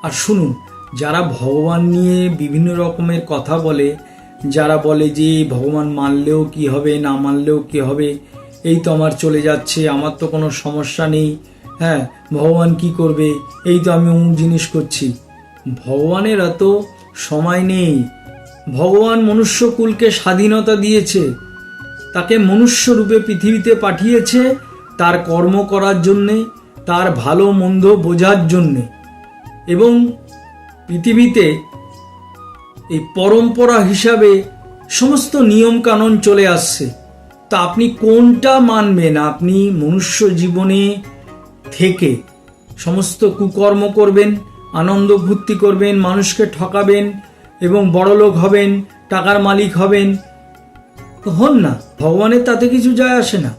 আর শুনুন, যারা ভগবান নিয়ে বিভিন্ন রকমের কথা বলে, যারা বলে যে ভগবান মানলেও কি হবে, না মানলেও কি হবে, এই তো আমার চলে যাচ্ছে, আমার তো কোনো সমস্যা নেই, হ্যাঁ ভগবান কি করবে, এই তো আমি অমুক জিনিস করছি। ভগবানের এত সময় নেই। ভগবান মনুষ্যকুলকে স্বাধীনতা দিয়েছে, তাকে মনুষ্য রূপে পৃথিবীতে পাঠিয়েছে তার কর্ম করার জন্যে, তার ভালো মন্দ বোঝার জন্যে। এবং পৃথিবীতে এই পরম্পরা হিসাবে সমস্ত নিয়ম কানুন চলে আসছে। তা আপনি কোনটা মানবেন? আপনি মনুষ্য জীবনে থেকে সমস্ত কুকর্ম করবেন, আনন্দ ফুর্তি করবেন, মানুষকে ঠকাবেন এবং বড়লোক হবেন, টাকার মালিক হবেন, হন না, ভগবানের তাতে কিছু যায় আসে না।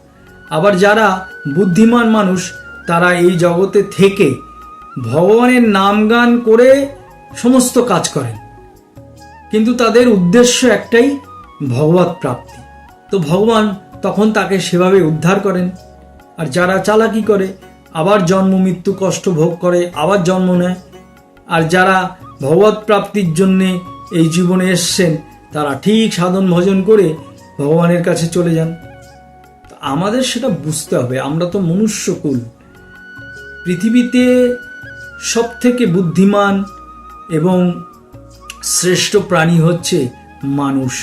আবার যারা বুদ্ধিমান মানুষ, তারা এই জগতে থেকে ভগবানের নাম গান করে সমস্ত কাজ করেন, কিন্তু তাদের উদ্দেশ্য একটাই, ভগবত প্রাপ্তি। তো ভগবান তখন তাকে সেভাবে উদ্ধার করেন। আর যারা চালাকি করে, আবার জন্ম মৃত্যু কষ্ট ভোগ করে, আবার জন্ম নেয়। আর যারা ভগবত প্রাপ্তির জন্যে এই জীবনে এসছেন, তারা ঠিক সাধন ভজন করে ভগবানের কাছে চলে যান। আমাদের সেটা বুঝতে হবে। আমরা তো মনুষ্যকুল, পৃথিবীতে সব থেকে বুদ্ধিমান এবং শ্রেষ্ঠ প্রাণী হচ্ছে মানুষ।